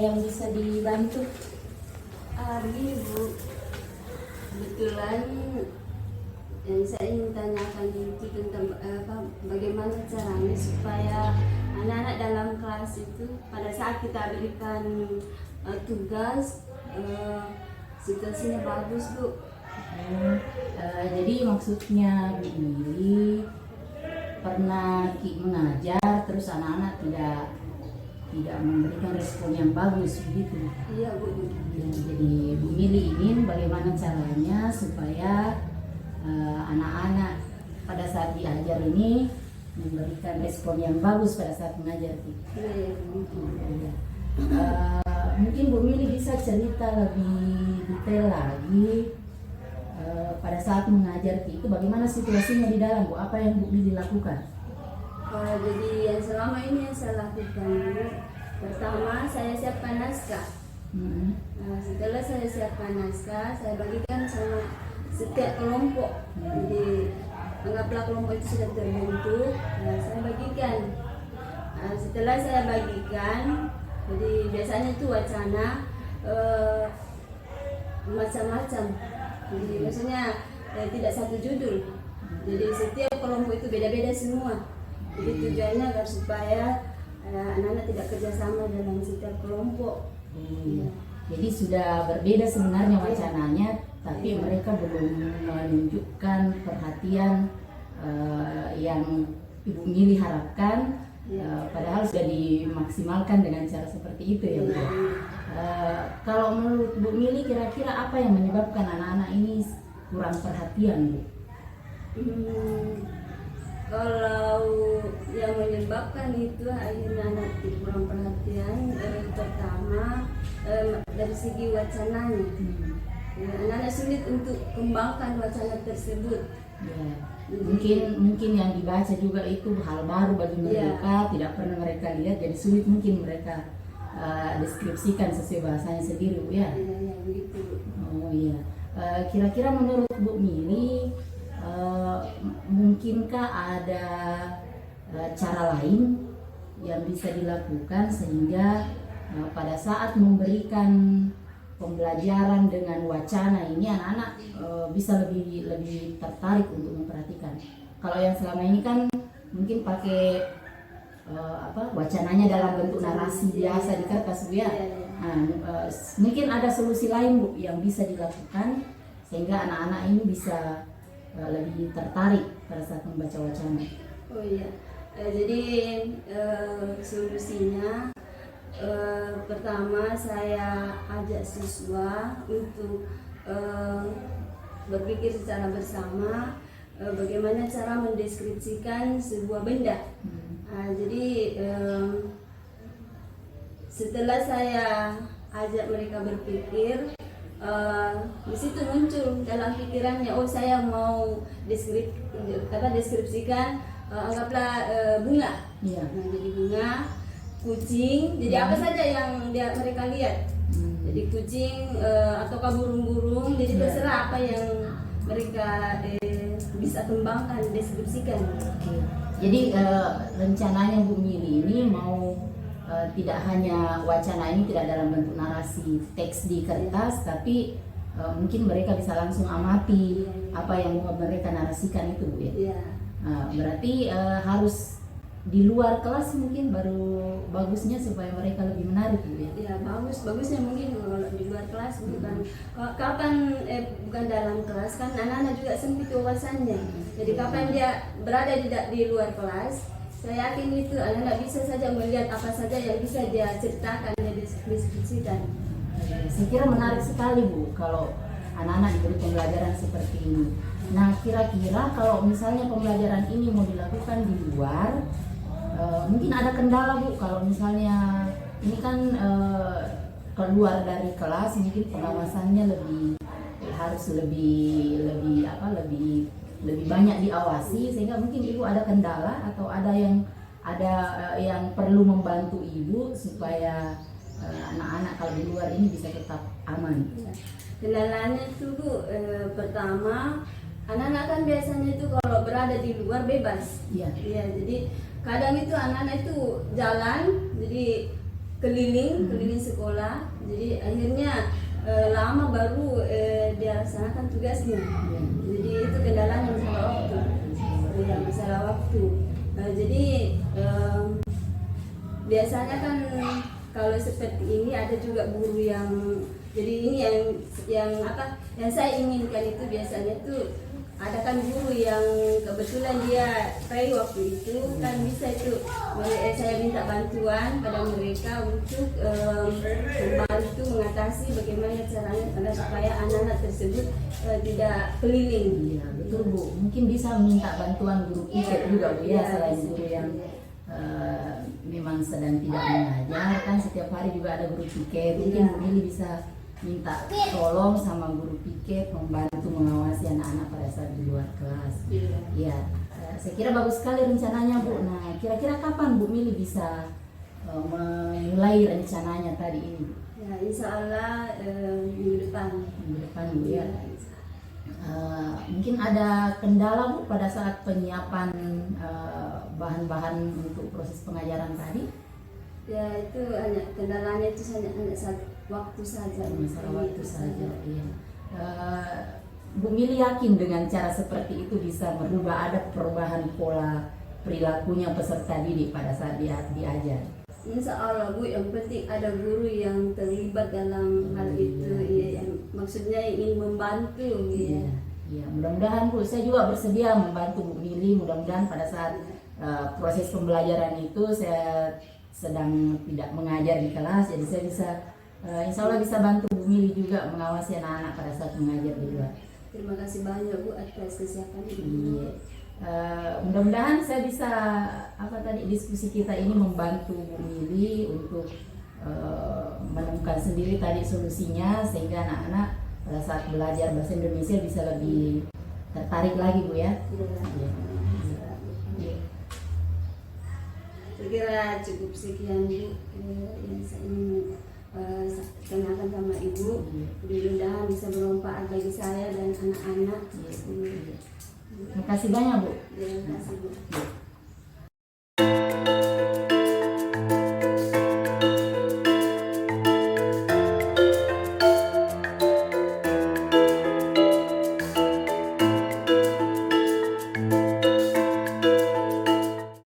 yang bisa dibantu? Begini Bu, kebetulan yang saya ingin tanyakan itu tentang bagaimana caranya supaya anak-anak dalam kelas itu pada saat kita berikan tugas situasinya bagus Bu. Jadi maksudnya Bu Mili pernah mengajar terus anak-anak tidak memberikan respon yang bagus begitu. Iya Bu. Ya, jadi Bu Mili ingin bagaimana caranya supaya anak-anak pada saat diajar ini memberikan respon yang bagus pada saat mengajar. Iya. Mungkin Bu Mili bisa cerita lebih detail lagi pada saat mengajar itu bagaimana situasinya di dalam Bu, apa yang Bu Mili lakukan? Jadi yang selama ini yang saya lakukan Bu, pertama saya siapkan naskah. Setelah saya siapkan naskah, saya bagikan sama setiap kelompok. Jadi anggaplah kelompok itu sudah terbentuk, saya bagikan. Setelah saya bagikan, jadi biasanya itu wacana macam-macam. Jadi maksudnya tidak satu judul. Jadi setiap kelompok itu beda-beda semua. Jadi tujuannya agar supaya anak-anak tidak kerjasama dalam setiap kelompok. Jadi sudah berbeda sebenarnya wacananya, tapi mereka belum menunjukkan perhatian yang Ibu Mili harapkan. Padahal sudah dimaksimalkan dengan cara seperti itu ya Bu. Kalau menurut Bu Mili kira-kira apa yang menyebabkan anak-anak ini kurang perhatian Bu? Kalau yang menyebabkan itu akhirnya anak kurang perhatian, pertama dari segi wacananya. Anak-anak sulit untuk kembangkan wacana tersebut. Mungkin yang dibaca juga itu hal baru bagi mereka, tidak pernah mereka lihat, jadi sulit mungkin mereka deskripsikan sesuai bahasanya sendiri Bu ya. Iya begitu. Oh iya. Kira-kira menurut Bu Mili mungkinkah ada cara lain yang bisa dilakukan sehingga pada saat memberikan pembelajaran dengan wacana ini anak-anak bisa lebih tertarik untuk memperhatikan. Kalau yang selama ini kan mungkin pakai wacananya dalam bentuk narasi biasa di kertas Bu ya. Mungkin ada solusi lain Bu yang bisa dilakukan sehingga anak-anak ini bisa lebih tertarik pada saat membaca wacana. Oh iya, jadi solusinya pertama saya ajak siswa untuk berpikir secara bersama bagaimana cara mendeskripsikan sebuah benda. Jadi setelah saya ajak mereka berpikir, di situ muncul dalam pikirannya, oh saya mau deskripsikan anggaplah bunga. Nah, jadi bunga, kucing, jadi apa saja yang mereka lihat. Jadi kucing ataukah burung-burung, jadi terserah apa yang mereka bisa kembangkan, deskripsikan. Jadi rencananya Bu Mili ini mau tidak hanya wacana ini tidak dalam bentuk narasi teks di kertas, tapi mungkin mereka bisa langsung amati apa yang mau mereka narasikan itu Bu ya. Berarti harus di luar kelas mungkin baru bagusnya supaya mereka lebih menarik Bu ya. Ya bagusnya mungkin kalau di luar kelas bukan bukan dalam kelas kan anak-anak juga sempit wawasannya. Jadi kapan dia berada di luar kelas, saya yakin itu anak-anak bisa saja melihat apa saja yang bisa dia ceritakan, dia deskripsikan. Saya kira menarik sekali Bu kalau anak-anak diberi pembelajaran seperti ini. Nah kira-kira kalau misalnya pembelajaran ini mau dilakukan di luar, mungkin ada kendala Bu kalau misalnya ini kan keluar dari kelas, mungkin pengawasannya harus lebih banyak diawasi, sehingga mungkin Ibu ada kendala atau ada yang perlu membantu Ibu supaya anak-anak kalau di luar ini bisa tetap aman. Kendalanya itu Bu, pertama anak-anak kan biasanya itu kalau berada di luar bebas. Jadi kadang itu anak-anak itu jalan, jadi keliling sekolah. Jadi akhirnya lama baru dia laksanakan tugasnya. Jadi itu kendalanya masalah waktu. Ya, masalah waktu. Jadi biasanya kan kalau seperti ini ada juga guru yang jadi ini yang saya inginkan itu biasanya tuh ada kan guru yang kebetulan dia free waktu itu kan bisa itu saya minta bantuan pada mereka untuk membantu mengatasi bagaimana caranya agar supaya anak-anak tersebut tidak keliling. Iya betul Bu, mungkin bisa minta bantuan guru piket juga Bu ya, selain guru yang memang sedang tidak mengajar kan setiap hari juga ada guru piket, mungkin Bu Mili bisa minta tolong sama guru piket membantu mengawasi anak-anak pada saat di luar kelas. Ya, saya kira bagus sekali rencananya Bu. Nah, kira-kira kapan Bu Mili bisa memulai rencananya tadi ini? Ya, insya Allah minggu depan. Minggu depan Bu ya. Mungkin ada kendala Bu pada saat penyiapan bahan-bahan untuk proses pengajaran tadi? Ya itu hanya kendalanya itu hanya waktu saja. Masalah waktu saja. Iya. Bu Mili yakin dengan cara seperti itu bisa merubah ada perubahan pola perilakunya peserta didik pada saat dia diajar. Insya Allah Bu, yang penting ada guru yang terlibat dalam hal itu, ya, yang maksudnya ingin membantu. Iya, iya. Mudah-mudahan Bu, saya juga bersedia membantu Bu Mili. Mudah-mudahan pada saat proses pembelajaran itu saya sedang tidak mengajar di kelas, jadi saya bisa insya Allah bisa bantu Bu Mili juga mengawasi anak-anak pada saat mengajar di luar. Terima kasih banyak Bu atas kesiapan ini. Iya. Mudah-mudahan saya bisa diskusi kita ini membantu Bu Mili untuk menemukan sendiri tadi solusinya sehingga anak-anak pada saat belajar bahasa Indonesia bisa lebih tertarik lagi Bu ya. Iya. Saya kira cukup sekian Bu yang saya ingin tanyakan sama Ibu. Mudah-mudahan bisa bermanfaat bagi saya dan anak-anak. Terima kasih banyak Bu. Terima kasih Bu.